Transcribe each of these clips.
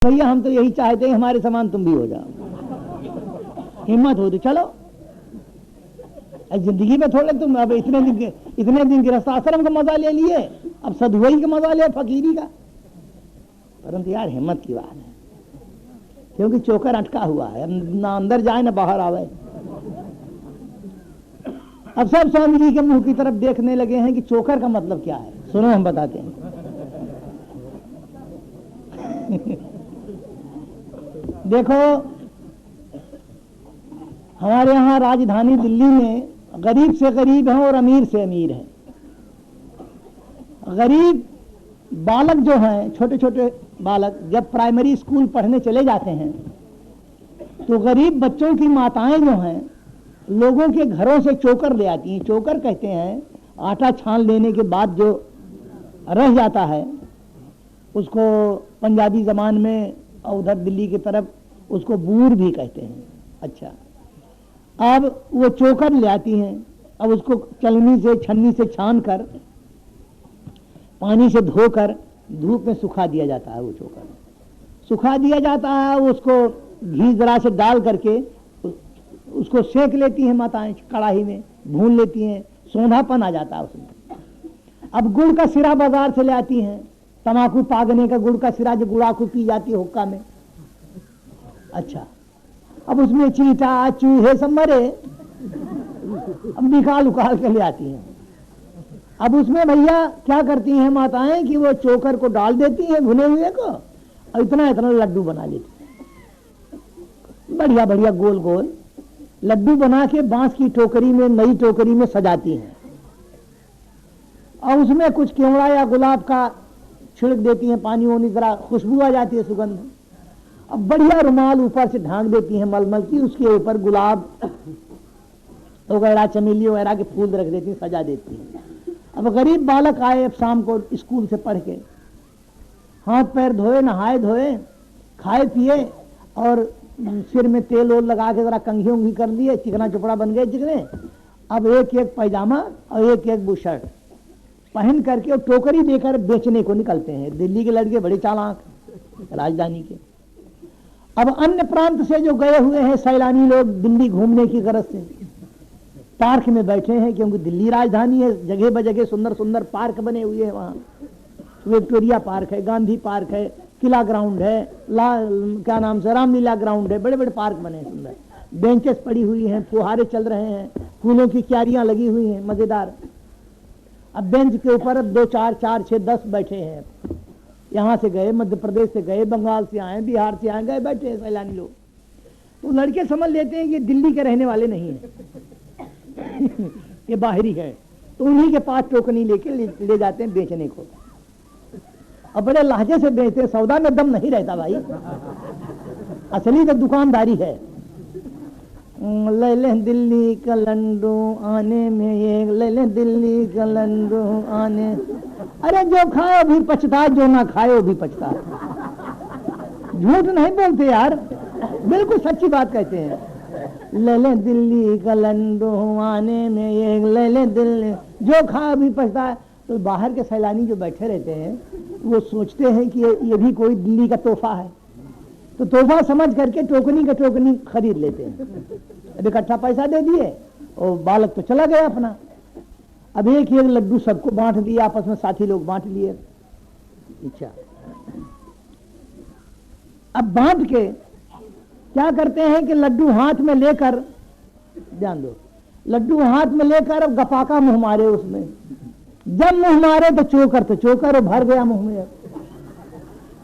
भैया हम तो यही चाहते हैं हमारे समान तुम भी हो जाओ, हिम्मत हो तो चलो। जिंदगी में थोड़े तुम अब इतने दिन गृहस्थ आश्रम का मजा ले लिए, अब सदुवई का मजा ले फकीरी का। परंतु यार हिम्मत की बात है, क्योंकि चोकर अटका हुआ है, ना अंदर जाए ना बाहर आवे। अब सब स्वामी जी के मुंह की तरफ देखने लगे हैं कि चोकर का मतलब क्या है। सुनो हम बताते हैं। देखो हमारे यहाँ राजधानी दिल्ली में गरीब से गरीब हैं और अमीर से अमीर हैं। गरीब बालक जो हैं, छोटे छोटे बालक जब प्राइमरी स्कूल पढ़ने चले जाते हैं तो गरीब बच्चों की माताएं जो हैं लोगों के घरों से चोकर ले आती हैं। चोकर कहते हैं आटा छान लेने के बाद जो रह जाता है उसको पंजाबी जबान में और उधर दिल्ली की तरफ उसको बूर भी कहते हैं। अच्छा, अब वो चोकर ले आती हैं। अब उसको छन्नी से छान कर पानी से धोकर धूप में सुखा दिया जाता है। वो चोकर सुखा दिया जाता है, उसको घी जरा से डाल करके उसको सेक लेती हैं माताएं, कढ़ाई में भून लेती हैं, सोंधापन आ जाता है उसमें। अब गुड़ का सिरा बाजार से ले आती हैं, तमाकू पागने का गुड़ का सिरा जो गुड़ाकू पी जाती है हुक्का में। अच्छा, अब उसमें चींटा चूहे सब मरे, अब निकाल उकाल के ले आती हैं। अब उसमें भैया क्या करती हैं माताएं कि वो चोकर को डाल देती हैं भुने हुए को और इतना इतना लड्डू बना लेती हैं। बढ़िया बढ़िया गोल गोल लड्डू बना के बांस की टोकरी में, नई टोकरी में सजाती हैं और उसमें कुछ केवड़ा या गुलाब का छिड़क देती हैं, पानी वानी जरा खुशबू आ जाती है, सुगंध। अब बढ़िया रुमाल ऊपर से ढांक देती हैं मलमल की, उसके ऊपर गुलाब वगैरह चमेली वगैरह के फूल रख देती हैं, सजा देती हैं। अब गरीब बालक आए अब शाम को स्कूल से पढ़ के, हाथ पैर धोए, नहाए धोए, खाए पिए और सिर में तेल ओल लगा के जरा कंघी उंघी कर लिए, चिकना चुपड़ा बन गए चिकने। अब एक एक पैजामा और एक एक बुशर्ट पहन करके और टोकरी देकर बेचने को निकलते हैं। दिल्ली के लड़के बड़े चालाक, राजधानी के। अब अन्य प्रांत से जो गए हुए हैं सैलानी लोग दिल्ली घूमने की गरज से पार्क में बैठे हैं, क्योंकि दिल्ली राजधानी है, जगह बजगह सुंदर सुंदर पार्क बने हुए हैं। वहाँ विक्टोरिया पार्क है, गांधी पार्क है, किला ग्राउंड है, क्या नाम से रामलीला ग्राउंड है, बड़े बड़े पार्क बने हैं सुंदर। बेंचेस पड़ी हुई हैं, फुहारे चल रहे हैं, फूलों की क्यारियां लगी हुई हैं मजेदार। अब बेंच के ऊपर अब 2 4 4 6 10 बैठे हैं। यहाँ से गए, मध्य प्रदेश से गए, बंगाल से आए, बिहार से आए, गए बैठे हैं सैलानी लोग। तो लड़के समझ लेते हैं कि दिल्ली के रहने वाले नहीं है ये बाहरी है, तो उन्हीं के पास टोकनी लेके ले जाते हैं बेचने को। अब बड़े लहजे से बेचते हैं, सौदा में दम नहीं रहता भाई, असली तो दुकानदारी है। ले ले दिल्ली का लड्डू आने में ये, ले ले दिल्ली का लड्डू आने। अरे जो खाए भी पछता, जो ना खाए वो भी पछता। झूठ नहीं बोलते यार, बिल्कुल सच्ची बात कहते हैं। ले ले दिल्ली का लड्डू आने में ये, ले ले दिल्ली, जो खाए भी पछता। तो बाहर के सैलानी जो बैठे रहते हैं वो सोचते हैं कि ये भी कोई दिल्ली का तोहफा है, तो तोहफा समझ करके टोकनी का टोकनी खरीद लेते हैं। अब इकट्ठा पैसा दे दिए और बालक तो चला गया अपना। अब एक एक लड्डू सबको बांट दिया, आपस में साथी लोग बांट लिए। अच्छा, अब बांट के क्या करते हैं कि लड्डू हाथ में लेकर, ध्यान दो, लड्डू हाथ में लेकर अब गपाका मुंह मारे उसमें। जब मुंह मारे तो चोकर और भर गया मुंह में।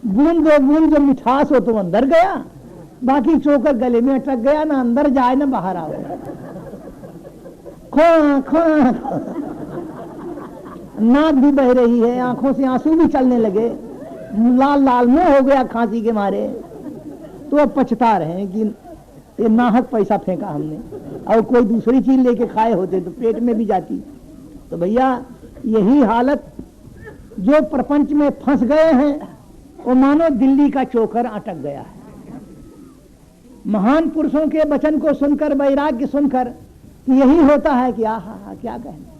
बूंद दो बूंद जो मिठास हो तो अंदर गया, बाकी चोकर गले में अटक गया, ना अंदर जाए ना बाहर आओ। खो खो नाक भी बह रही है, आंखों से आंसू भी चलने लगे, लाल लाल मुंह हो गया खांसी के मारे। तो अब पछता रहे हैं कि ये नाहक पैसा फेंका हमने, और कोई दूसरी चीज लेके खाए होते तो पेट में भी जाती। तो भैया यही हालत जो प्रपंच में फंस गए हैं, वो मानो दिल्ली का चोकर अटक गया है। महान पुरुषों के वचन को सुनकर, वैराग्य सुनकर यही होता है कि आहा क्या कहना।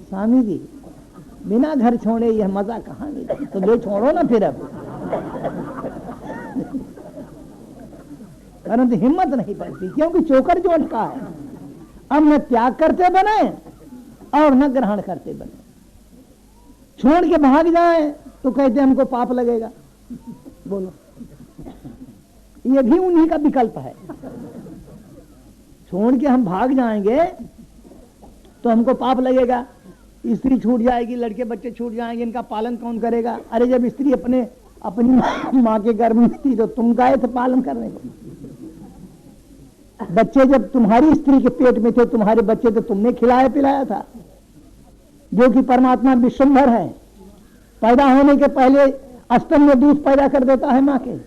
स्वामी जी बिना घर छोड़े यह मजा कहाँ मिला, तो ले छोड़ो ना फिर अब। परंतु हिम्मत नहीं पड़ती, क्योंकि चोकर जो अटका है। अब न त्याग करते बने और न ग्रहण करते बने। छोड़ के भाग जाए तो कहते हमको पाप लगेगा। बोलो, ये भी उन्हीं का विकल्प है। छोड़ के हम भाग जाएंगे तो हमको पाप लगेगा, स्त्री छूट जाएगी, लड़के बच्चे छूट जाएंगे, इनका पालन कौन करेगा? अरे जब स्त्री अपनी माँ के गर्भ में थी तो तुम गए थे पालन करने को। बच्चे जब तुम्हारी स्त्री के पेट में थे, तुम्हारे बच्चे तो तुमने खिलाया पिलाया था। जो कि परमात्मा विश्वंभर है, पैदा होने के पहले स्तन में दूध पैदा कर देता है माँ के।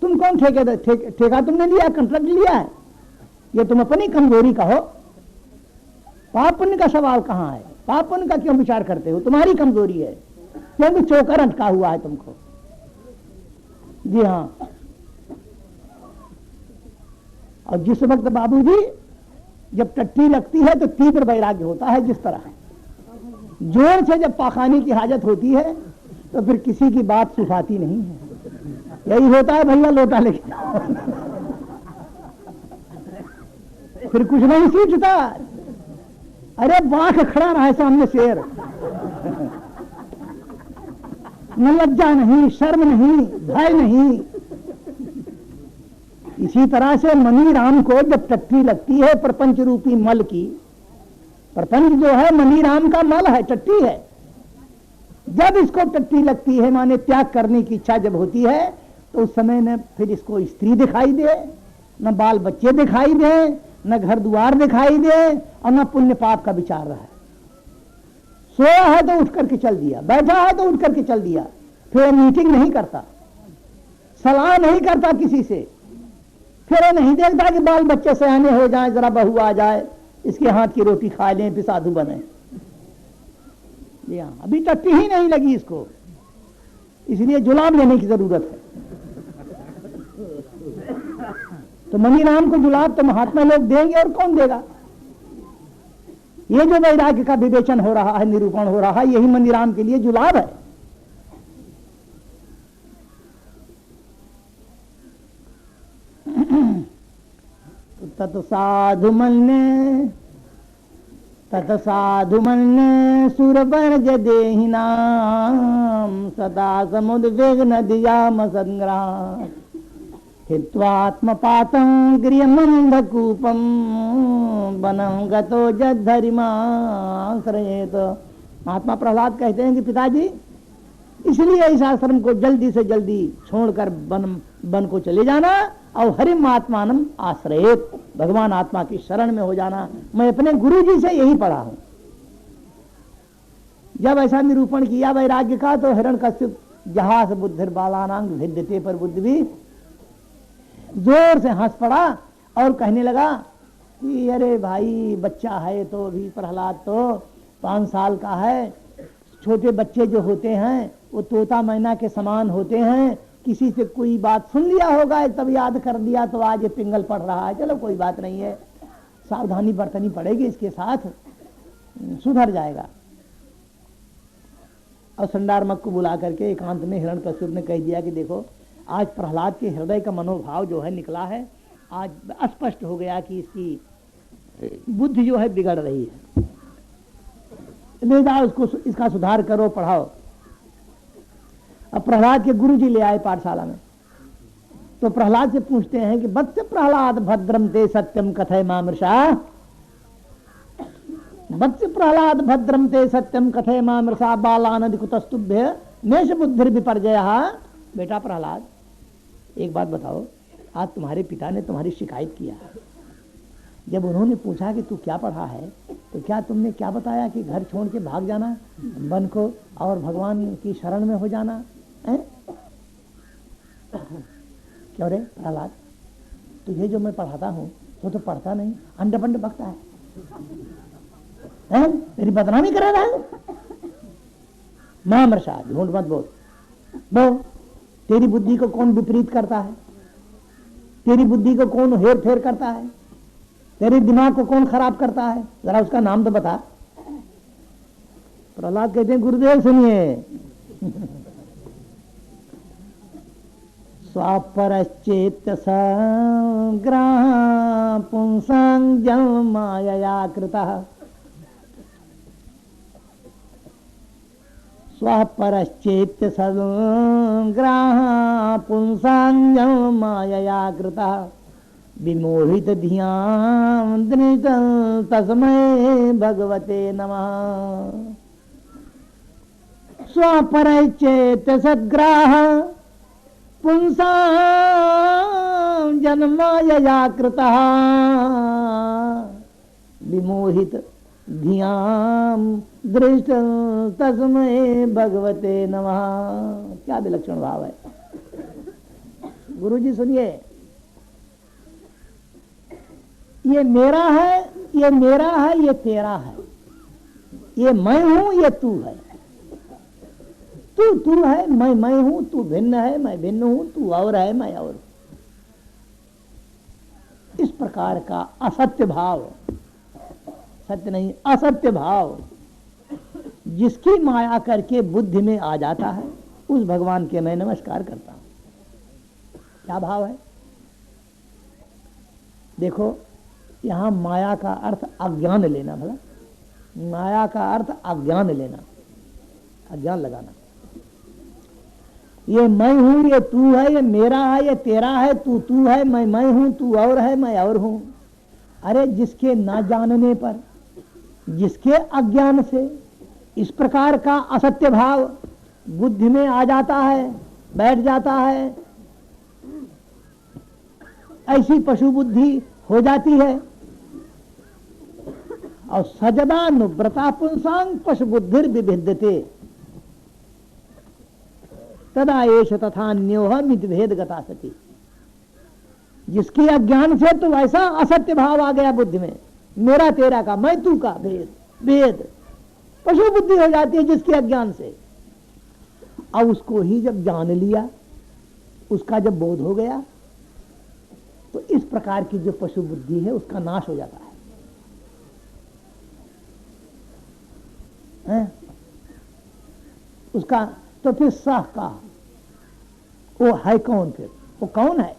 तुम कौन ठेका तुमने लिया, कंट्रैक्ट लिया है? ये तुम अपनी कमजोरी का हो। पाप पुण्य का सवाल कहां है? पाप पुण्य का क्यों विचार करते हो? तुम्हारी कमजोरी है, क्योंकि चोकर अटका हुआ है तुमको। जी हाँ। और जिस वक्त बाबूजी जब टट्टी लगती है तो तीव्र वैराग्य होता है, जिस तरह जोर से जब पाखाने की हाजत होती है तो फिर किसी की बात सुखाती नहीं है। यही होता है, भैया लोटा लेके फिर कुछ नहीं सूझता। अरे बाघ खड़ा रहा है सामने शेर, न लज्जा नहीं, शर्म नहीं, भय नहीं। इसी तरह से मनी राम को जब टट्टी लगती है प्रपंच रूपी मल की, प्रपंच जो है मनी राम का मल है, टट्टी है। जब इसको टट्टी लगती है, माने त्याग करने की इच्छा जब होती है, तो उस समय न फिर इसको स्त्री दिखाई दे, न बाल बच्चे दिखाई दे, न घर द्वार दिखाई दे, और न पुण्य पाप का विचार रहा है। सोया है तो उठ करके चल दिया, बैठा है तो उठ करके चल दिया, फिर मीटिंग नहीं करता, सलाह नहीं करता किसी से, फिर नहीं देखता कि बाल बच्चे सयाने हो जाए, जरा बहू आ जाए, इसके हाथ की रोटी खा लें, फिर साधु बने। हाँ, अभी टट्टी ही नहीं लगी इसको, इसलिए जुलाब लेने की जरूरत है। तो मनी राम को जुलाब तो महात्मा लोग देंगे, और कौन देगा? ये जो वैराग्य का विवेचन हो रहा है, निरूपण हो रहा है, यही मनी राम के लिए जुलाब है। तत साधु मन सुर वर्ज देहि नाम, सदा समुद्वेग नदियाम संग्राम, हित्वात्मपातं गृहमंधकूपम, वनं गतो जद्धरिमाश्रयेत। महात्मा प्रहलाद कहते हैं कि पिताजी, इसलिए इस आश्रम को जल्दी से जल्दी छोड़कर वन को चले जाना, और हरिम आत्मानम आश्रयेत, भगवान आत्मा की शरण में हो जाना। मैं अपने गुरु जी से यही पढ़ा हूं। जब ऐसा निरूपण किया वैराग्य का, तो हिरण्यकश्यप जहास बुद्धिर बालानांग भिद्यते पर बुद्धि भी जोर से हंस पड़ा और कहने लगा कि अरे भाई, बच्चा है तो अभी प्रहलाद तो 5 साल का है। छोटे बच्चे जो होते हैं वो तोता मैना के समान होते हैं, किसी से कोई बात सुन लिया होगा तब याद कर दिया, तो आज ये पिंगल पड़ रहा है। चलो कोई बात नहीं है, सावधानी बरतनी पड़ेगी, इसके साथ सुधर जाएगा। और संडारमक को बुला करके एकांत में हिरण्यकश्यप ने कह दिया कि देखो, आज प्रहलाद के हृदय का मनोभाव जो है निकला है, आज स्पष्ट हो गया कि इसकी बुद्धि जो है बिगड़ रही है, ले जाओ उसको, इसका सुधार करो, पढ़ाओ। अब प्रहलाद के गुरुजी ले आए पाठशाला में, तो प्रहलाद से पूछते हैं कि वत्स प्रहलाद भद्रम ते सत्यम कथय मामृषा, वत्स प्रहलाद भद्रम ते सत्यम कथय मामृषा, बालानंद कुतस्तुभ्य नेश बुद्धिर विपर्जया। बेटा प्रहलाद, एक बात बताओ, आज तुम्हारे पिता ने तुम्हारी शिकायत किया, जब उन्होंने पूछा कि तू क्या पढ़ा है, तो क्या तुमने क्या बताया कि घर छोड़ के भाग जाना वन को और भगवान की शरण में हो जाना है? क्यों रे प्रहलाद, तुझे जो मैं पढ़ाता हूँ वो तो पढ़ता नहीं, अंडे पंडे बकता है, तेरी बदनामी करा रहा है। मामृषा, झूठ मत बोल। तेरी बुद्धि को कौन विपरीत करता है? तेरी बुद्धि को कौन हेर फेर करता है? तेरे दिमाग को कौन खराब करता है? जरा उसका नाम तो बता। प्रहलाद कहते हैं गुरुदेव सुनिए, स्वापरश्चेत संग्रह पुंसां जन्म मायया कृतः। स्वापरश्चेत संग्रह पुंसां जन्म मायया कृतः। विमोहित धियां दृतं तस्मै भगवते नमः। स्वापरश्चेत सद्ग्राह पुंसां जन्मायया कृतः। विमोहित धियां दृष्टं तस्मै भगवते नमः। क्या विलक्षण भाव है। गुरु जी सुनिए, ये मेरा है, ये मेरा है, ये तेरा है, ये मैं हूं, ये तू है। तू है, मैं हूं, तू भिन्न है, मैं भिन्न हूं, तू और है, मैं और हूं। इस प्रकार का असत्य भाव, सत्य नहीं असत्य भाव जिसकी माया करके बुद्धि में आ जाता है, उस भगवान के मैं नमस्कार करता हूं। क्या भाव है देखो। यहां माया का अर्थ अज्ञान लेना, भला माया का अर्थ अज्ञान लेना, अज्ञान लगाना। ये मैं हूं, ये तू है, ये मेरा है, ये तेरा है, तू है, मैं हूं, तू और है, मैं और हूं। अरे जिसके ना जानने पर, जिसके अज्ञान से इस प्रकार का असत्य भाव बुद्धि में आ जाता है, बैठ जाता है, ऐसी पशु बुद्धि हो जाती है। और सजदानुव्रता पुंसांग पशु बुद्धिर विभिद्यते तदा एष तथान्योह मितभेद गता सती। जिसके अज्ञान से तो वैसा असत्य भाव आ गया बुद्धि में, मेरा तेरा का, मैं तू का भेद, भेद पशु बुद्धि हो जाती है जिसके अज्ञान से। अब उसको ही जब जान लिया, उसका जब बोध हो गया, तो इस प्रकार की जो पशु बुद्धि है उसका नाश हो जाता है? उसका तो फिर सह का वो है कौन? फिर वो कौन है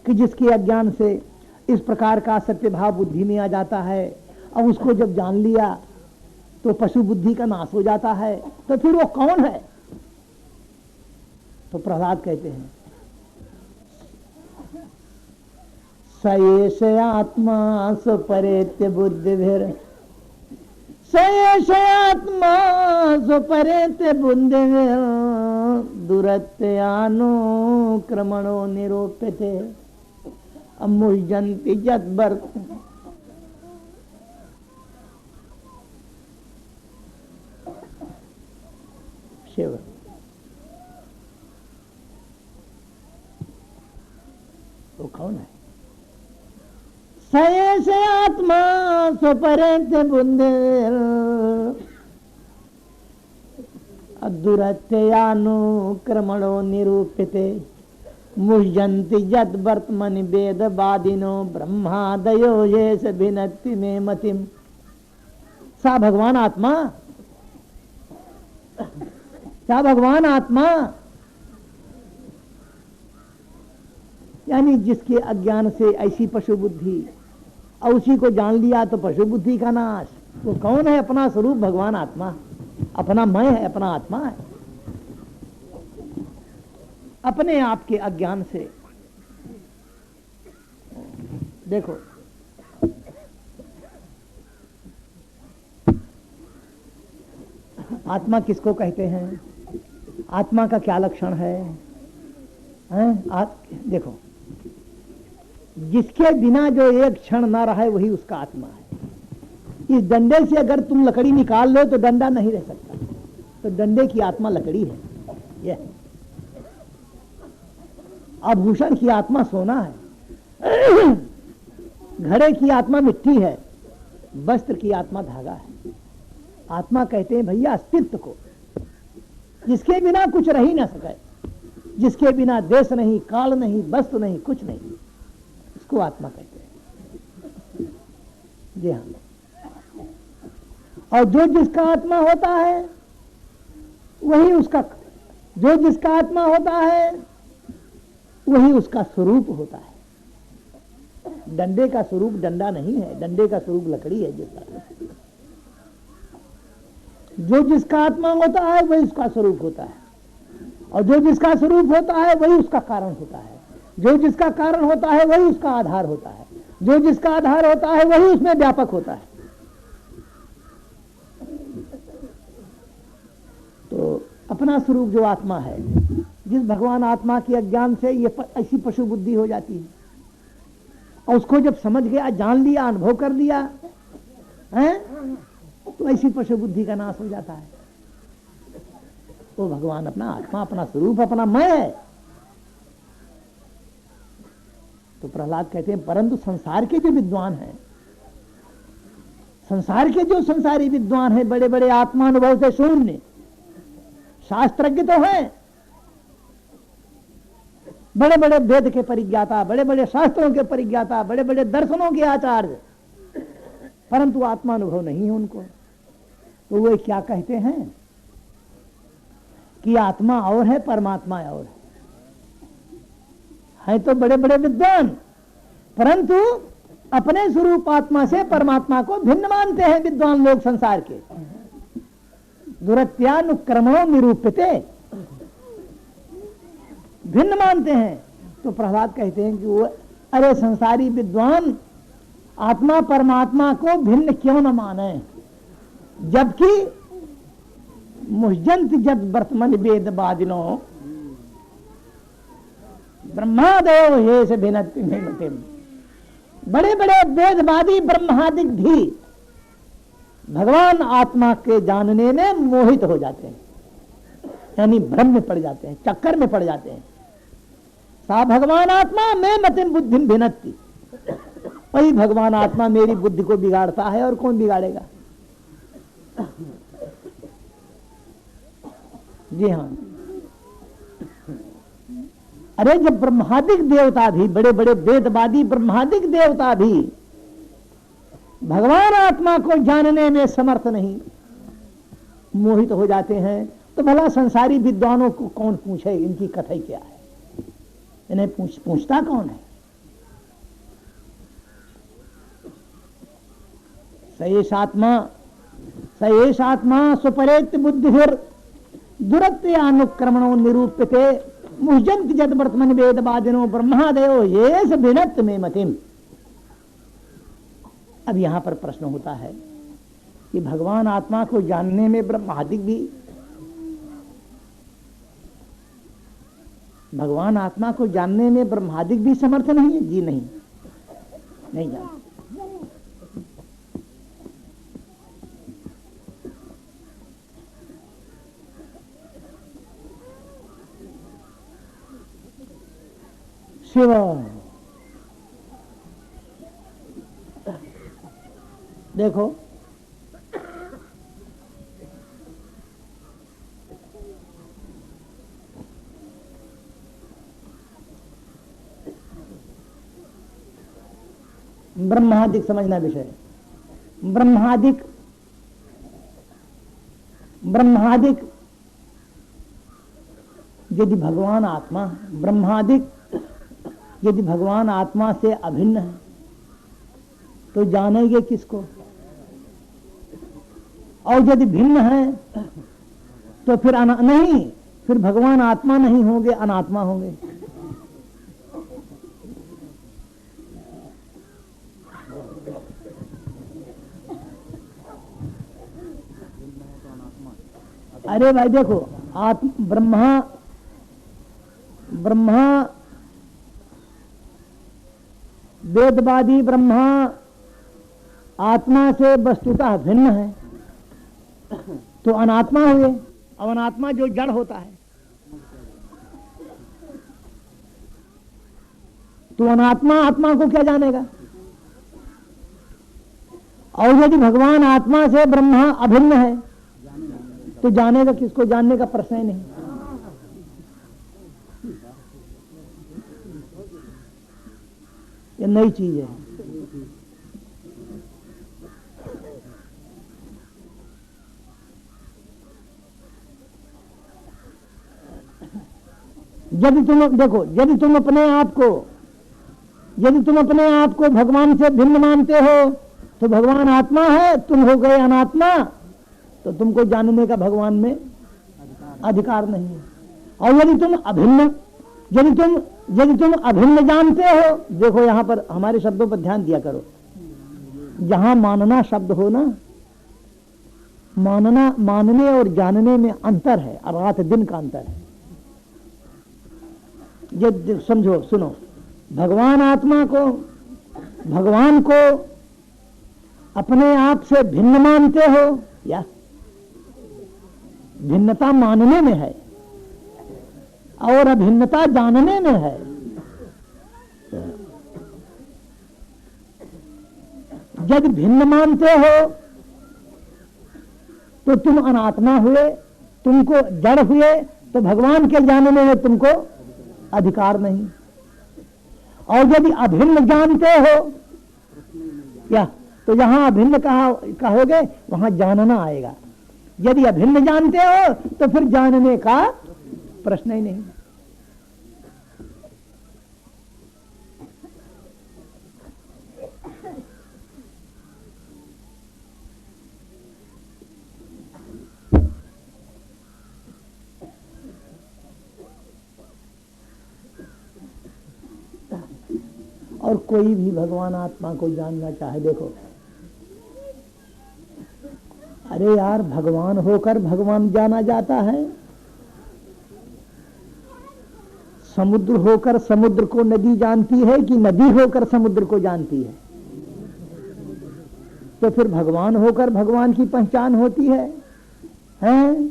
कि जिसके अज्ञान से इस प्रकार का सत्य भाव बुद्धि में आ जाता है, अब उसको जब जान लिया तो पशु बुद्धि का नाश हो जाता है। तो फिर वो कौन है? तो प्रहलाद कहते हैं, सयेष आत्मा स्वपरेत्य बुद्धिभिर, सयेष आत्मा स्वपरेत्य बुद्धिभिर दुरत्यानुक्रमणो निरूप्यते अमुह्यन्ति यद्वर्त। शिव वो कौन है? सयेष आत्मा स्वपरेत्य बुद्धिभिर दुरत्यनुक्रमणो निरूप्यते मुह्यन्ति यद् वर्तमनि वेदवादिनो ब्रह्मादयो येष भिनत्ति मे मतिम। सा भगवान आत्मा, सा भगवान आत्मा यानी जिसके अज्ञान से ऐसी पशु बुद्धि, और उसी को जान लिया तो पशु बुद्धि का नाश। वो कौन है? अपना स्वरूप भगवान आत्मा, अपना मैं है, अपना आत्मा है। अपने आप के अज्ञान से देखो, आत्मा किसको कहते हैं? आत्मा का क्या लक्षण है? देखो, जिसके बिना जो एक क्षण ना रहे वही उसका आत्मा है। इस डंडे से अगर तुम लकड़ी निकाल लो तो डंडा नहीं रह सकता, तो डंडे की आत्मा लकड़ी है। यह आभूषण की आत्मा सोना है, घड़े की आत्मा मिट्टी है, वस्त्र की आत्मा धागा है। आत्मा कहते हैं भैया अस्तित्व को, जिसके बिना कुछ रह ही ना सके, जिसके बिना देश नहीं, काल नहीं, वस्तु नहीं, कुछ नहीं, इसको आत्मा कहते हैं। जी हाँ। और जो जिसका आत्मा होता है वही उसका, जो जिसका आत्मा होता है वही उसका स्वरूप होता है। डंडे का स्वरूप डंडा नहीं है, डंडे का स्वरूप लकड़ी है। जो जिसका आत्मा होता है वही उसका स्वरूप होता है, और जो जिसका स्वरूप होता है वही उसका कारण होता है। जो जिसका कारण होता है वही उसका आधार होता है। जो जिसका आधार होता है वही उसमें व्यापक होता है। तो अपना स्वरूप जो आत्मा है, जिस भगवान आत्मा के अज्ञान से ये ऐसी पशु बुद्धि हो जाती है, और उसको जब समझ गया, जान लिया, अनुभव कर लिया है, तो ऐसी पशु बुद्धि का नाश हो जाता है। तो भगवान अपना आत्मा, अपना स्वरूप, अपना मैं है। तो प्रहलाद कहते हैं परंतु संसार के जो विद्वान हैं, संसार के जो संसारी विद्वान हैं, बड़े बड़े आत्मानुभव से शून्य शास्त्रज्ञ तो हैं, बड़े बड़े वेद के परिज्ञाता, बड़े बड़े शास्त्रों के परिज्ञाता, बड़े बड़े दर्शनों के आचार्य, परंतु आत्मानुभव नहीं है उनको। तो वे क्या कहते हैं कि आत्मा और है, परमात्मा और है तो बड़े बड़े विद्वान, परंतु अपने स्वरूप आत्मा से परमात्मा को भिन्न मानते हैं विद्वान लोग संसार के। दुरत्यानुक्रमो निरूपिते, भिन्न मानते हैं। तो प्रहलाद कहते हैं कि वो अरे संसारी विद्वान आत्मा परमात्मा को भिन्न क्यों न माने, जबकि मुह्यंत जद वर्तमान वेद बादिनो ब्रह्मादयो हे से भिन्नति। बड़े बड़े वेदवादी ब्रह्मादिक भी भगवान आत्मा के जानने में मोहित हो जाते हैं, यानी भ्रम में पड़ जाते हैं, चक्कर में पड़ जाते हैं। सा भगवान आत्मा मैं मतिम बुद्धिम भिन्नति, वही भगवान आत्मा मेरी बुद्धि को बिगाड़ता है, और कौन बिगाड़ेगा। जी हाँ, अरे जब ब्रह्मादिक देवता भी, बड़े बड़े वेदवादी ब्रह्मादिक देवता भी भगवान आत्मा को जानने में समर्थ नहीं, मोहित हो जाते हैं, तो भला संसारी विद्वानों को कौन पूछे इनकी कथाई क्या है। इन्हें पूछता कौन है। सयेष आत्मा सुपरेत बुद्धिर दुरत्यानुक्रमणो निरूप्यते मुह्यन्ति जद वर्तमान वेदवादिनो ब्रह्मादयो येष भिन्नत्व में मतिम। अब यहां पर प्रश्न होता है कि भगवान आत्मा को जानने में ब्रह्मादिक भी, भगवान आत्मा को जानने में ब्रह्मादिक भी समर्थ नहीं है। जी नहीं, नहीं जानते। शिव देखो, ब्रह्मादिक समझना विषय। ब्रह्मादिक यदि भगवान आत्मा, ब्रह्मादिक यदि भगवान आत्मा से अभिन्न है तो जानेंगे किसको, और यदि भिन्न है तो फिर नहीं, फिर भगवान आत्मा नहीं होंगे, अनात्मा होंगे। अरे भाई देखो, ब्रह्मा वेदवादी ब्रह्मा आत्मा से वस्तुतः भिन्न है, तो अनात्मा हुए। अब अनात्मा जो जड़ होता है, तो अनात्मा आत्मा को क्या जानेगा। और यदि भगवान आत्मा से ब्रह्मा अभिन्न है तो जानेगा किसको, जानने का प्रश्न ही नहीं। ये नई चीज है। यदि तुम देखो, यदि तुम अपने आप को भगवान से भिन्न मानते हो तो भगवान आत्मा है, तुम हो गए अनात्मा, तो तुमको जानने का भगवान में अधिकार नहीं है। और यदि तुम अभिन्न जानते हो, देखो यहां पर हमारे शब्दों पर ध्यान दिया करो, जहां मानना शब्द हो ना, मानने और जानने में अंतर है, और रात दिन का अंतर है। ये समझो, सुनो, भगवान को अपने आप से भिन्न मानते हो, या भिन्नता मानने में है और अभिन्नता जानने में है। जब भिन्न मानते हो तो तुम अनात्मा हुए, तुमको जड़ हुए, तो भगवान के जानने में तुमको अधिकार नहीं। और यदि अभिन्न जानते हो क्या, तो जहां अभिन्न कहोगे वहां जानना आएगा। यदि अभिन्न जानते हो तो फिर जानने का प्रश्न ही नहीं। और कोई भी भगवान आत्मा को जानना चाहे, देखो, अरे यार, भगवान होकर भगवान जाना जाता है, समुद्र होकर समुद्र को नदी जानती है कि नदी होकर समुद्र को जानती है? तो फिर भगवान होकर भगवान की पहचान होती है, हैं?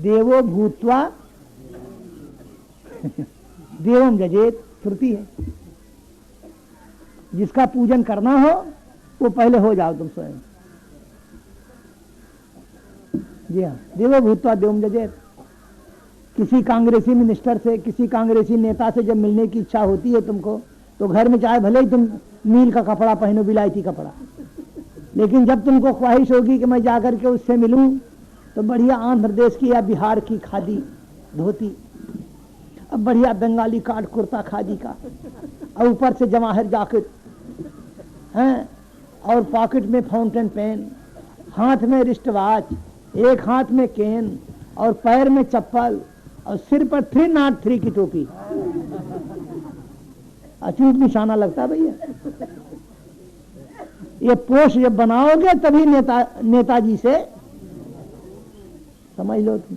देवो भूत्वा देवम जजेत, श्रुति है। जिसका पूजन करना हो वो पहले हो जाओ तुम स्वयं। जी हाँ, देवो भूत्वा देवम जजेत। किसी कांग्रेसी मिनिस्टर से, किसी कांग्रेसी नेता से जब मिलने की इच्छा होती है तुमको, तो घर में चाहे भले ही तुम नील का कपड़ा पहनो, विलायती कपड़ा, लेकिन जब तुमको ख्वाहिश होगी कि मैं जाकर के उससे मिलूं, तो बढ़िया आंध्र प्रदेश की या बिहार की खादी धोती, अब बढ़िया बंगाली काट कुर्ता खादी का, और ऊपर से जवाहर जैकेट हैं, और पॉकेट में फाउंटेन पेन, हाथ में रिस्ट वॉच, एक हाथ में केन, और पैर में चप्पल, और सिर पर 303 की टोपी। अचूक निशाना लगता भैया। ये पोस्ट जब बनाओगे तभी नेताजी से समझ लो तुम।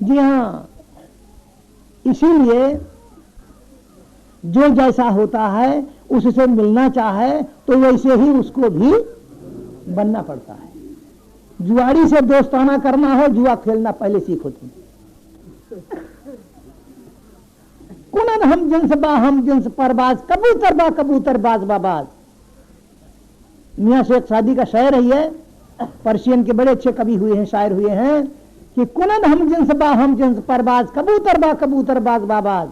जी हाँ, इसीलिए जो जैसा होता है उससे मिलना चाहे तो वैसे ही उसको भी बनना पड़ता है। जुआरी से दोस्ताना करना हो, जुआ खेलना पहले सीखो तुम। कुनन हम जिन्स बा हम जिन्स परबाज, कबूतरबाज बाबाज। मियां शेख सादी का शायर है, पर्शियन के बड़े अच्छे कवि हुए हैं, शायर हुए हैं कि कुनन हम जिन्स बा हम जिन्स परबाज, कबूतरबाज बाबाज।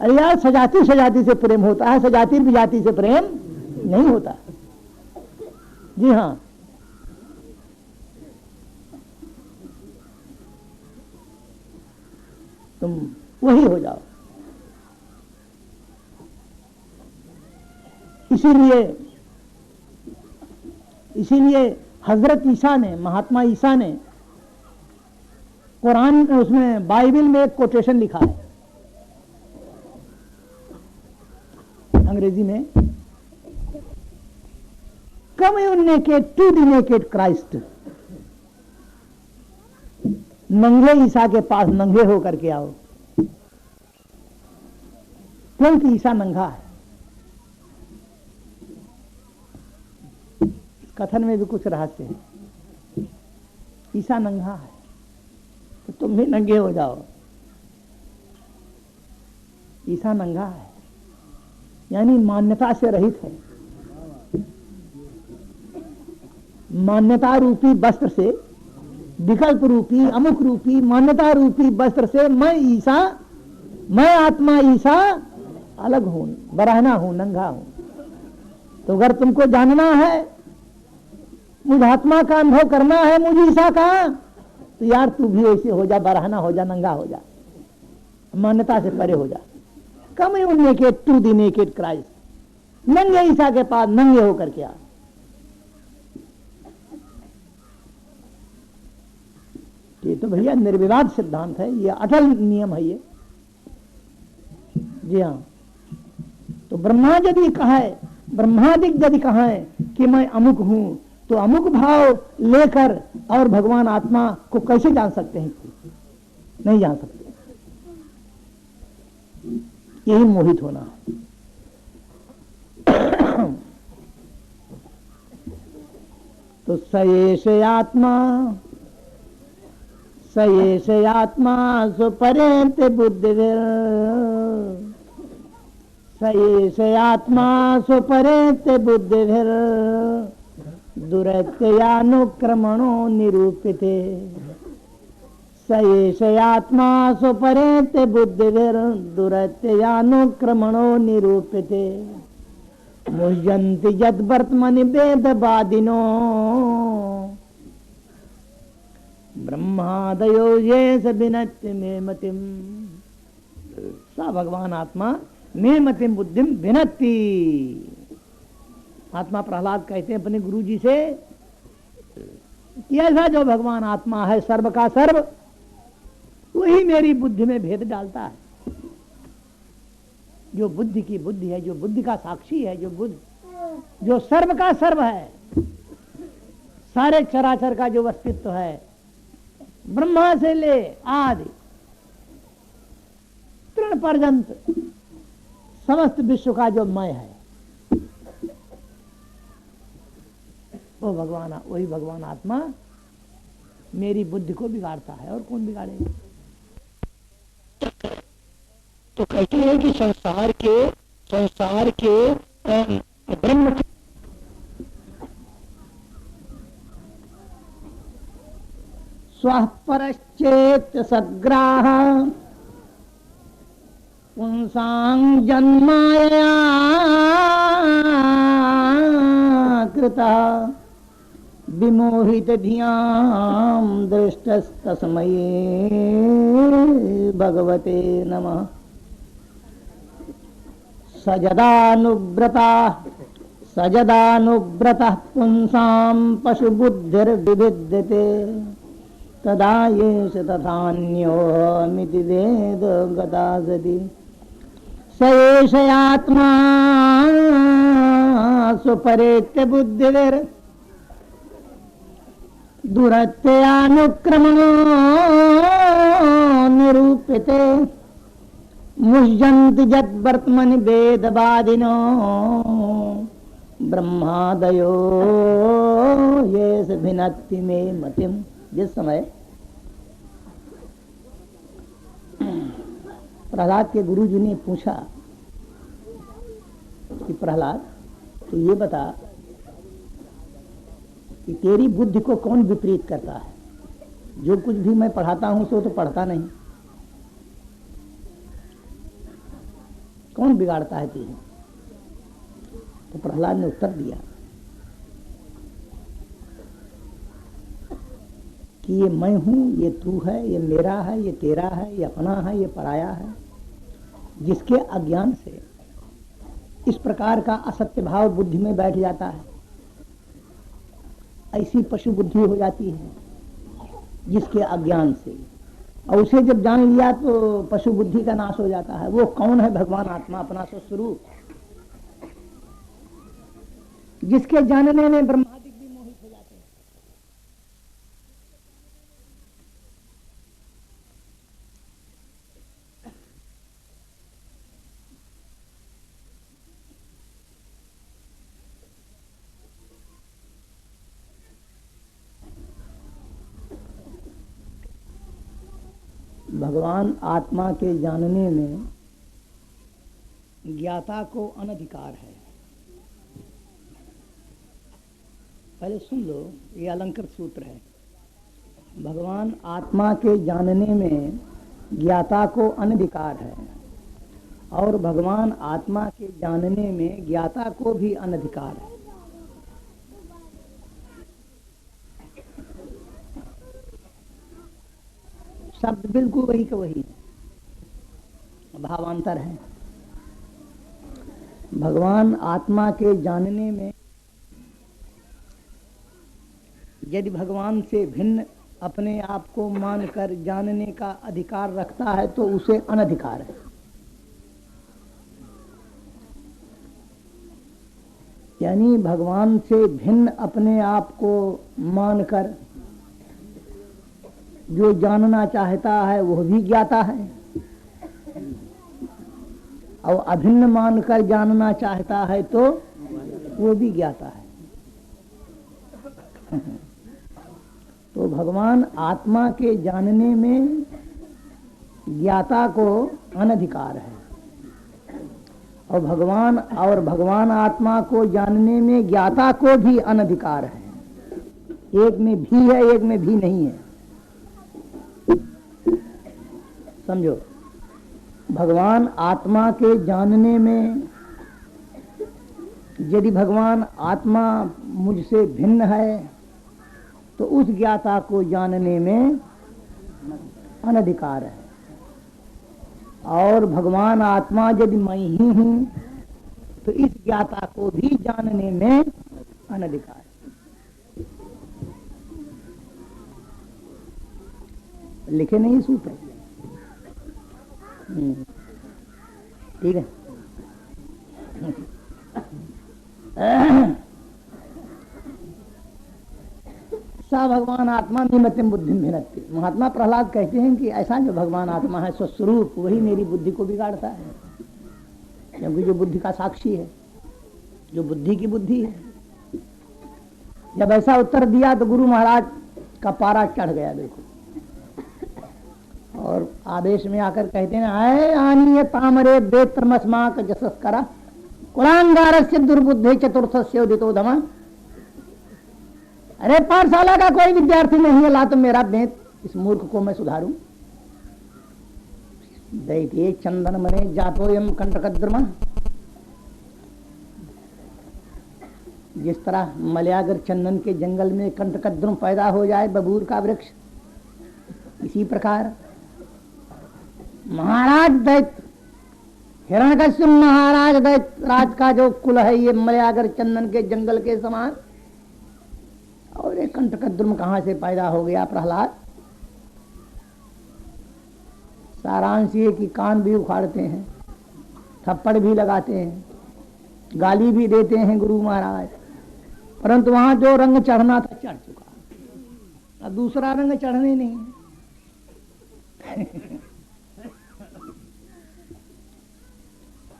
अरे यार, सजाती से प्रेम होता है, सजाती विजाती से प्रेम नहीं होता। जी हाँ, तुम वही हो जाओ। इसीलिए हजरत ईसा ने, महात्मा ईसा ने कुरान में, उसमें बाइबल में एक कोटेशन लिखा है अंग्रेजी में, come you naked to the naked Christ. नंगे ईसा के पास नंगे होकर के आओ, क्योंकि ईसा नंगा है। कथन में भी कुछ रहस्य है। ईसा नंगा है तो तुम भी नंगे हो जाओ। ईसा नंगा है यानी मान्यता से रहित है। मान्यता रूपी वस्त्र से, विकल्प रूपी, अमुक रूपी, मान्यता रूपी वस्त्र से मैं ईसा, मैं आत्मा ईसा अलग हूं, बरहना हूं, नंगा हूं। तो अगर तुमको जानना है, मुझ आत्मा का अनुभव करना है, मुझ ईसा का, तो यार तू भी ऐसे हो जा, बरहना हो जा, नंगा हो जा, मान्यता से परे हो जा। Come you naked to the naked Christ, नंगे ईसा के पास नंगे होकर के आ। ये तो भैया निर्विवाद सिद्धांत है, ये अटल नियम है ये। जी हाँ, तो ब्रह्मा यदि कहे, ब्रह्मादिक यदि कहे कि मैं अमुक हूं, तो अमुक भाव लेकर और भगवान आत्मा को कैसे जान सकते हैं? नहीं जान सकते। यही मोहित होना है। तो सयेष आत्मा, सयेष आत्मा सुपरेत बुद्धिविर, सयेष आत्मा सुपरेत बुद्धिविर, दुरत्ययानुक्रमणो निरूपिते। सयेष आत्मा सुपरेत बुद्धिविर, दुरत्ययानुक्रमणो निरूपिते। मुह्यन्ति यद् वर्तमनि वेदवादिनो, ब्रह्मादयो ये विनत्ति मे मतिम। सा भगवान आत्मा मे मतिम बुद्धिम विनत्ति। आत्मा प्रहलाद कहते हैं अपने गुरु जी से कि ऐसा जो भगवान आत्मा है, सर्व का सर्व, वही मेरी बुद्धि में भेद डालता है। जो बुद्धि की बुद्धि है, जो बुद्धि का साक्षी है, जो बुद्धि, जो सर्व का सर्व है, सारे चराचर का जो अस्तित्व है, ब्रह्मा से ले आदि तृण पर्यंत समस्त विश्व का जो मय है, वो भगवान, वही भगवान आत्मा मेरी बुद्धि को बिगाड़ता है। और कौन बिगाड़ेगा? तो कहते हैं कि संसार के ब्रह्म स्वः परश्चेत सद्ग्राह पुंसां जन्माया कृता, विमोहित धियां दृष्टस्तस्मै भगवते नमः। सजदानुव्रतः पुंसां पशुबुद्धिर्विभिद्यते, तदा येष तथान्योऽमिति वेद गता सति। स एष आत्मा सुपरेत्य बुद्धिर्, दुरत्ययानुक्रमणो निरूप्यते। मुह्यन्ति यद्वर्तमनि वेदवादिनो, ब्रह्मादयो ये भिनत्ति मे मतिम। जिस समय प्रहलाद के गुरुजी ने पूछा कि प्रहलाद तो ये बता कि तेरी बुद्धि को कौन विपरीत करता है? जो कुछ भी मैं पढ़ाता हूं सो तो पढ़ता नहीं, कौन बिगाड़ता है तुझे? तो प्रहलाद ने उत्तर दिया कि ये मैं हूं, ये तू है, ये मेरा है, ये तेरा है, ये अपना है, ये पराया है। जिसके अज्ञान से इस प्रकार का असत्य भाव बुद्धि में बैठ जाता है, ऐसी पशु बुद्धि हो जाती है जिसके अज्ञान से। और उसे जब जान लिया तो पशु बुद्धि का नाश हो जाता है। वो कौन है? भगवान आत्मा, अपना स्वस्वरूप, जिसके जानने में ब्रह्मादिक भी मोहित हो जाते हैं। भगवान आत्मा के जानने में ज्ञाता को अनधिकार है। पहले सुन लो, ये अलंकृत सूत्र है। भगवान आत्मा के जानने में ज्ञाता को अनधिकार है और भगवान आत्मा के जानने में ज्ञाता को भी अनधिकार है। शब्द बिल्कुल वही का वही है, भावांतर है। भगवान आत्मा के जानने में यदि भगवान से भिन्न अपने आप को मानकर जानने का अधिकार रखता है तो उसे अनधिकार है। यानी भगवान से भिन्न अपने आप को मानकर जो जानना चाहता है वह भी ज्ञाता है, और अभिन्न मानकर जानना चाहता है तो वो भी ज्ञाता है। तो भगवान आत्मा के जानने में ज्ञाता को अनधिकार है, और भगवान आत्मा को जानने में ज्ञाता को भी अनधिकार है। एक में भी है, एक में भी नहीं है। समझो, भगवान आत्मा के जानने में यदि भगवान आत्मा मुझसे भिन्न है तो उस ज्ञाता को जानने में अनधिकार है, और भगवान आत्मा यदि मैं ही हूं तो इस ज्ञाता को भी जानने में अनधिकार है। लिखे नहीं सूत्र, ठीक है। सा भगवान आत्मा निमित्तम बुद्धि भिन्नति। महात्मा प्रहलाद कहते हैं कि ऐसा जो भगवान आत्मा है स्वस्वरूप वही मेरी बुद्धि को बिगाड़ता है, क्योंकि जो बुद्धि का साक्षी है, जो बुद्धि की बुद्धि है। जब ऐसा उत्तर दिया तो गुरु महाराज का पारा चढ़ गया, देखो, और आदेश में आकर कहते हैं आए आनीय तामरे बेत्रमस्माक जसस्करा कुलांगारस्य दुर्बुद्धे चतुर्थस्य उदितो धमा। अरे पाठशाला का कोई विद्यार्थी नहीं है, ला तो मेरा बेत, इस मूर्ख को मैं सुधारूं। दैत्ये चंदन मने जातोयम कंटकद्रुमा। जिस तरह मलयागर चंदन के जंगल में कंटकद्रुम पैदा हो जाए, बबूर का वृक्ष, इसी प्रकार महाराज दैत्य हिरण्यकश्यप महाराज दैत्य राज का जो कुल है ये मलयागर चंदन के जंगल के समान। और एक कंटकद्रुम कहां से पैदा हो गया प्रहलाद? सारांश ये कि कान भी उखाड़ते हैं, थप्पड़ भी लगाते हैं, गाली भी देते हैं गुरु महाराज, परंतु वहां जो रंग चढ़ना था चढ़ चुका, अब दूसरा रंग चढ़ने नहीं है।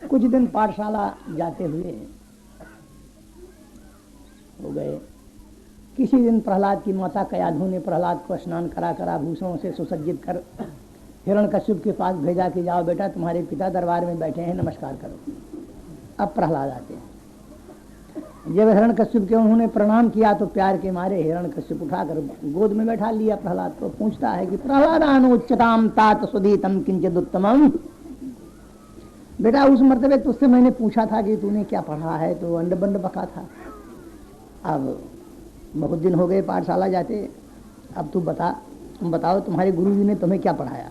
कुछ दिन पाठशाला जाते हुए हो गए। किसी दिन प्रहलाद की माता कयाधु ने प्रहलाद को स्नान करा कर आभूषणों से सुसज्जित कर हिरण्यकश्यप के पास भेजा कि जाओ बेटा, तुम्हारे पिता दरबार में बैठे हैं, नमस्कार करो। अब प्रहलाद आते हैं। जब हिरण्यकश्यप के उन्होंने प्रणाम किया तो प्यार के मारे हिरण्यकश्यप उठाकर गोद में बैठा लिया प्रहलाद को। पूछता है कि प्रहलादानुच्चताम तात सुदीतम किंचिद उत्तमम। बेटा, उस मर्तबे तुझसे मैंने पूछा था कि तूने क्या पढ़ा है, तो अंड बंड बका था। अब बहुत दिन हो गए पाठशाला जाते, अब तुम बताओ तुम्हारे गुरुजी ने तुम्हें क्या पढ़ाया,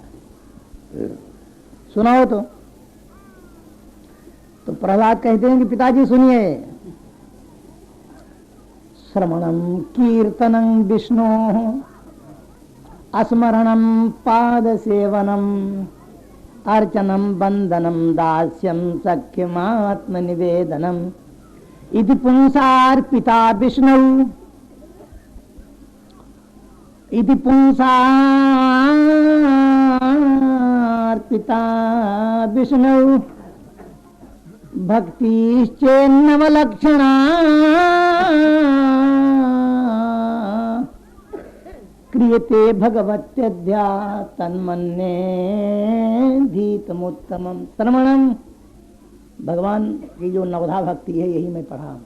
सुनाओ। तो प्रहलाद कहते हैं कि पिताजी सुनिए, श्रवणम कीर्तनं विष्णु स्मरणम पाद सेवनम अर्चनम बंदनम दास्यम सख्यमात्म निवेदनम इति पुंसार्पिता विष्णु इति पुंसार्पिता विष्णु भक्तिश्चेन्नवलक्षणा क्रियते भगवत्यध्या तन्मन्ये धीतमुत्तमम। श्रवणम, भगवान की जो नवधा भक्ति है यही मैं पढ़ा।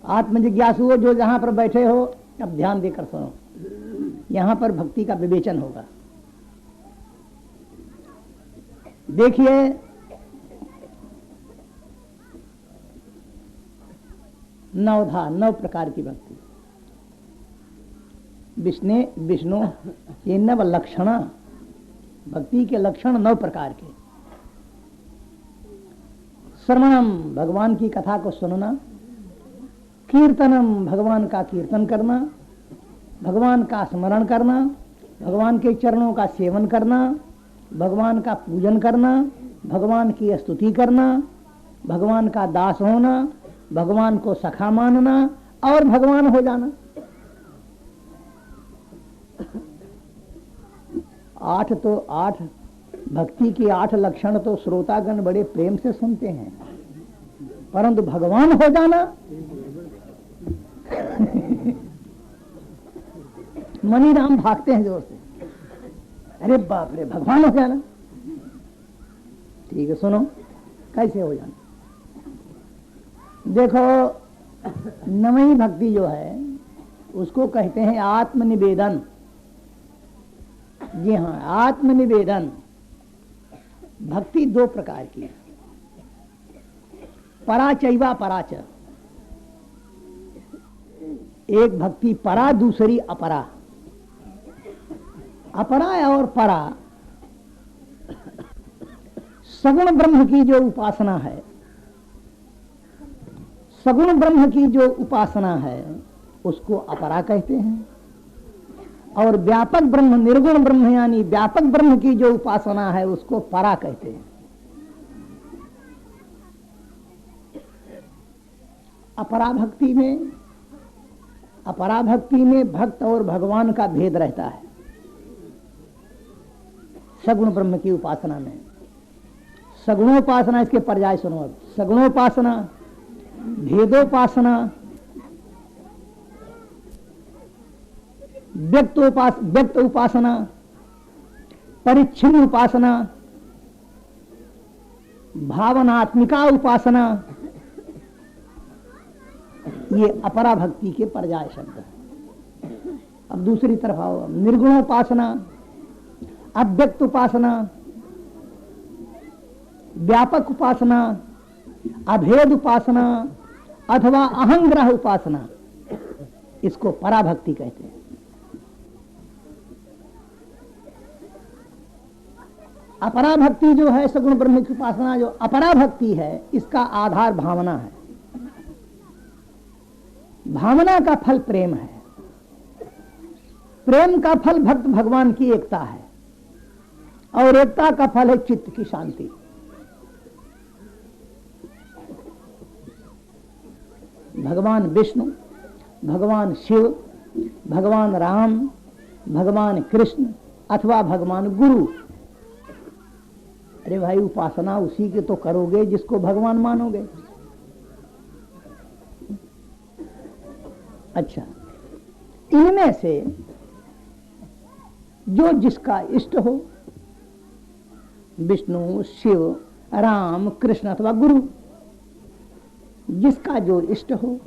आत्मजिज्ञासु हो जो जहां पर बैठे हो, अब ध्यान देकर सुनो, यहां पर भक्ति का विवेचन होगा। देखिए नवधा, 9 प्रकार की भक्ति। विष्णु ये 9 लक्षण, भक्ति के लक्षण 9 प्रकार के। श्रवणम, भगवान की कथा को सुनना। कीर्तनम, भगवान का कीर्तन करना, भगवान का स्मरण करना, भगवान के चरणों का सेवन करना, भगवान का पूजन करना, भगवान की स्तुति करना, भगवान का दास होना, भगवान को सखा मानना और भगवान हो जाना। 8 भक्ति के 8 लक्षण तो श्रोतागण बड़े प्रेम से सुनते हैं, परंतु भगवान हो जाना मनी राम भागते हैं जोर से, अरे बाप रे भगवान हो जाना। ठीक है, सुनो कैसे हो जाना। देखो 9वीं भक्ति जो है उसको कहते हैं आत्मनिवेदन। जी हाँ, आत्मनिवेदन भक्ति 2 प्रकार की, पराचैवा पराच। एक भक्ति परा, दूसरी अपरा। अपरा और परा सगुण ब्रह्म की जो उपासना है, सगुण ब्रह्म की जो उपासना है उसको अपरा कहते हैं, और व्यापक ब्रह्म, निर्गुण ब्रह्म यानी व्यापक ब्रह्म की जो उपासना है उसको परा कहते हैं। अपरा भक्ति में भक्त और भगवान का भेद रहता है। सगुण ब्रह्म की उपासना में सगुणोपासना, इसके पर्याय सुनो। सगुणोपासना, भेदोपासना, व्यक्त उपासना, परिच्छिन्न उपासना, भावनात्मिका उपासना, ये अपरा भक्ति के पर्याय शब्द है। अब दूसरी तरफ आओ, निर्गुणोपासना, अव्यक्त उपासना, व्यापक उपासना, अभेद उपासना अथवा अहंग्रह उपासना, इसको पराभक्ति कहते हैं। अपराभक्ति जो है, सगुण ब्रह्म की उपासना जो अपराभक्ति है, इसका आधार भावना है। भावना का फल प्रेम है, प्रेम का फल भक्त भगवान की एकता है, और एकता का फल है चित्त की शांति। भगवान विष्णु, भगवान शिव, भगवान राम, भगवान कृष्ण अथवा भगवान गुरु, अरे भाई उपासना उसी के तो करोगे जिसको भगवान मानोगे। अच्छा, इनमें से जो जिसका इष्ट हो, विष्णु, शिव, राम, कृष्ण अथवा गुरु, जिसका जो इष्ट हो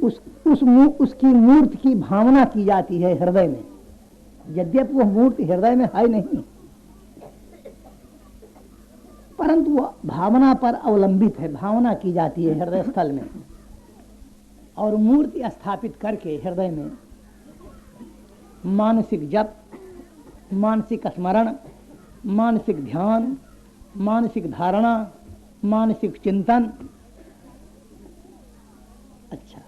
उसकी मूर्ति की भावना की जाती है हृदय में। यद्यपि वह मूर्ति हृदय में है नहीं, परंतु वह भावना पर अवलंबित है, भावना की जाती है हृदय स्थल में, और मूर्ति स्थापित करके हृदय में मानसिक जप, मानसिक स्मरण, मानसिक ध्यान, मानसिक धारणा, मानसिक चिंतन। अच्छा,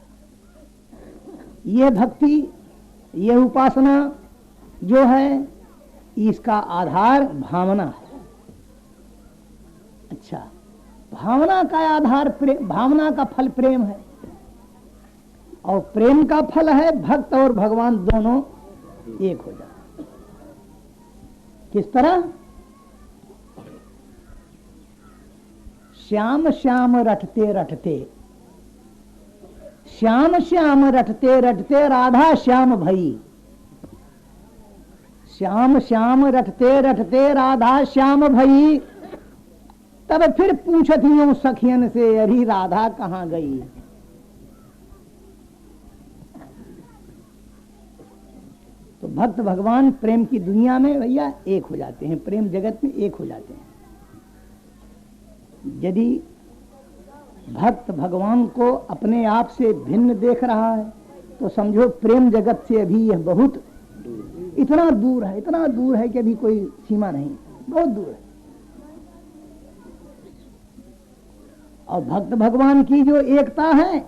यह भक्ति, यह उपासना जो है, इसका आधार भावना है। अच्छा, भावना का आधार भावना का फल प्रेम है, और प्रेम का फल है भक्त और भगवान दोनों एक हो जाए। किस तरह? श्याम श्याम रटते रटते, श्याम श्याम रटते रटते राधा श्याम भई। श्याम श्याम रटते रटते राधा श्याम भई, तब फिर पूछत यूं सखियन से, अरे राधा कहाँ गई। तो भक्त भगवान प्रेम की दुनिया में भैया एक हो जाते हैं, प्रेम जगत में एक हो जाते हैं। यदि भक्त भगवान को अपने आप से भिन्न देख रहा है तो समझो प्रेम जगत से अभी यह बहुत इतना दूर है, इतना दूर है कि अभी कोई सीमा नहीं, बहुत दूर है। और भक्त भगवान की जो एकता है,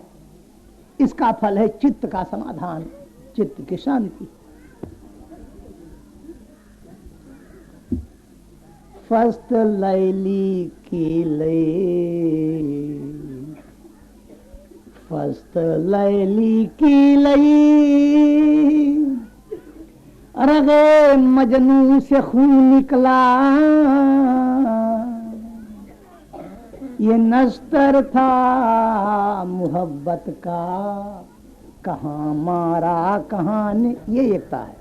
इसका फल है चित्त का समाधान, चित्त की शांति। फस्त लैली की लई, फस्त लैली की लई, रगे मजनू से खून निकला, ये नस्तर था मोहब्बत का, कहाँ मारा कहाँ ने। ये एकता है।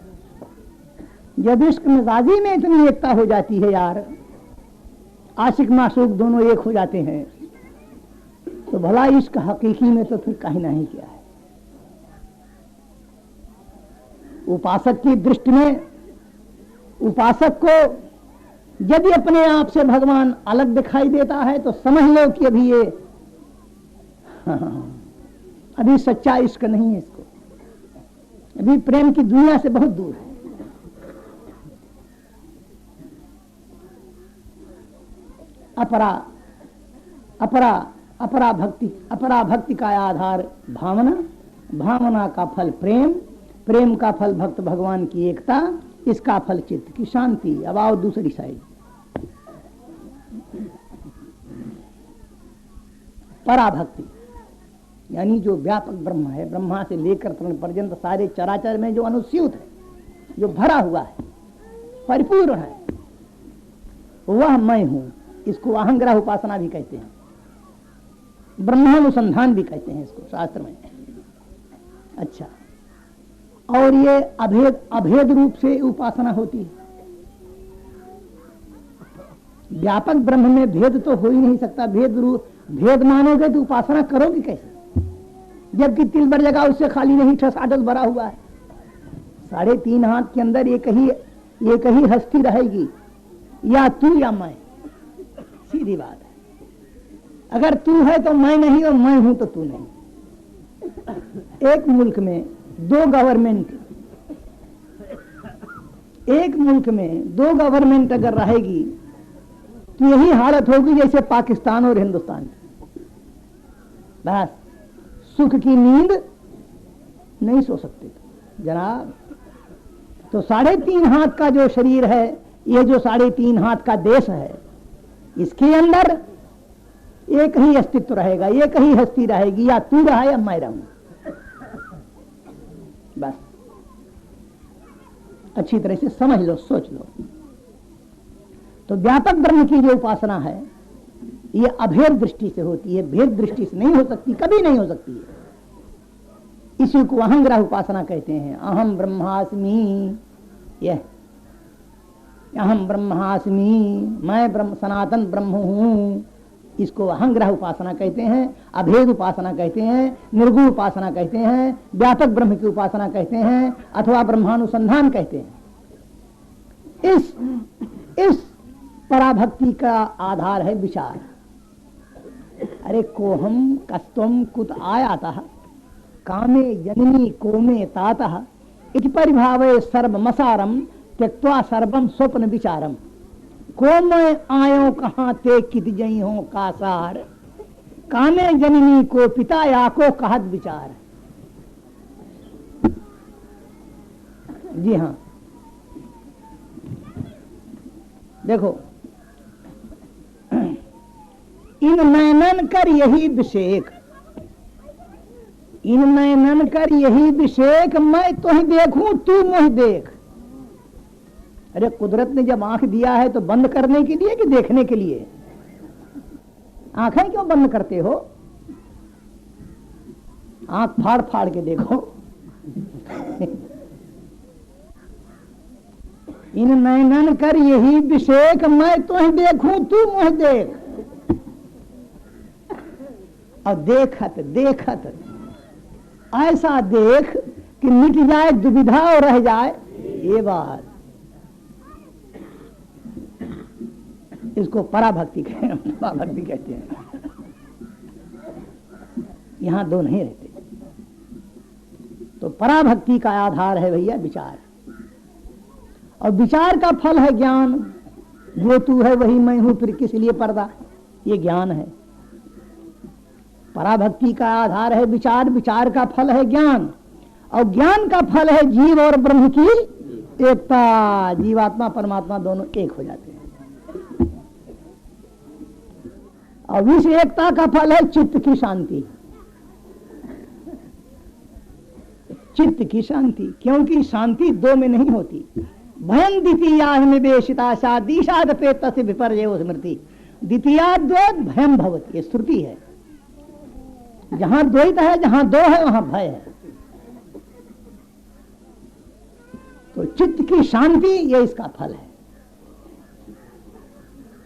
जब इश्क मिजाजी में इतनी एकता हो जाती है यार, आशिक माशूक दोनों एक हो जाते हैं, तो भला इश्क हकीकी में तो फिर कहीं नहीं किया है। उपासक की दृष्टि में उपासक को यदि अपने आप से भगवान अलग दिखाई देता है तो समझ लो कि अभी ये अभी सच्चा इश्क नहीं है, इसको अभी प्रेम की दुनिया से बहुत दूर है। अपरा अपरा अपरा भक्ति, अपरा भक्ति का आधार भावना, भावना का फल प्रेम, प्रेम का फल भक्त भगवान की एकता, इसका फल चित्त की शांति। अब आओ दूसरी साइड, पराभक्ति, यानी जो व्यापक ब्रह्म है, ब्रह्मा से लेकर तृण पर्यंत सारे चराचर में जो अनुस्यूत है, जो भरा हुआ है, परिपूर्ण है, वह मैं हूं। इसको अहंग्रह उपासना भी कहते हैं, ब्रह्मानुसंधान भी कहते हैं इसको शास्त्र में। अच्छा, और ये अभेद अभेद रूप से उपासना होती है। व्यापक ब्रह्म में भेद तो हो ही नहीं सकता, भेद मानोगे तो उपासना करोगे कैसे, जबकि तिल भर जगह उससे खाली नहीं, ठसाठस भरा हुआ है। 3.5 हाथ के अंदर एक ही हस्ती रहेगी, या तू या मैं, सीधी बात है। अगर तू है तो मैं नहीं, और मैं हूं तो तू नहीं। एक मुल्क में 2 गवर्नमेंट, एक मुल्क में 2 गवर्नमेंट अगर रहेगी तो यही हालत होगी जैसे पाकिस्तान और हिंदुस्तान की। बस सुख की नींद नहीं सो सकते जनाब। तो 3.5 हाथ का जो शरीर है, ये जो 3.5 हाथ का देश है, इसके अंदर एक ही अस्तित्व रहेगा, एक ही हस्ती रहेगी, या तू रहा या मैं रहूं। बस अच्छी तरह से समझ लो, सोच लो। तो व्यापक ब्रह्म की जो उपासना है, ये अभेद दृष्टि से होती है, भेद दृष्टि से नहीं हो सकती, कभी नहीं हो सकती है। इसी को अहंग्रह उपासना कहते हैं। अहम ब्रह्मास्मि, यह अहम ब्रह्मास्मि, मैं ब्रह्म सनातन ब्रह्म हूं, इसको अहंग्रह उपासना कहते हैं, अभेद उपासना कहते हैं, निर्गुण उपासना कहते हैं, व्यापक ब्रह्म की उपासना कहते हैं, अथवा ब्रह्मानुसंधान कहते हैं। इस पराभक्ति का आधार है विचार। अरे कोहम कस्तम कुत आयातः कामे जननी कोमे तातः इति परिभावे सर्वमसारम त्यक्त्वा सर्वम स्वप्न विचारम। को मैं आयो कहाँ ते कित जई हो कासार, कामे जननी को पिता या को कहत विचार। जी हाँ, देखो, इन नैनन कर यही विषेक, इन नैनन कर यही विषेक, मैं तुझ देखूं तू मुझ देख। अरे कुदरत ने जब आंख दिया है तो बंद करने के लिए कि देखने के लिए? आंखें क्यों बंद करते हो? आंख फाड़ फाड़ के देखो। इन नैनन कर यही विषेक, मैं तुझ देखूं तू मुझ देख। और देखत देखत ऐसा देख कि मिट जाए दुविधा और रह जाए ये बात, इसको पराभक्ति कहते हैं। यहां दो नहीं रहते। तो पराभक्ति का आधार है भैया विचार, और विचार का फल है ज्ञान। जो तू है वही मैं हूं, फिर किस लिए पर्दा, ये ज्ञान है। पराभक्ति का आधार है विचार, विचार का फल है ज्ञान, और ज्ञान का फल है जीव और ब्रह्म की एकता। जीवात्मा परमात्मा दोनों एक हो जाते हैं, और इस एकता का फल है चित्त की शांति। चित्त की शांति, क्योंकि शांति दो में नहीं होती। भयं द्वितीया निवेशिता दिशाद पे तस्य विपर्ययो स्मृति, द्वितीया द्वैत भयं भवति, ये श्रुति है। जहां द्वैत है, जहां दो है, वहां भय है। तो चित्त की शांति ये इसका फल है।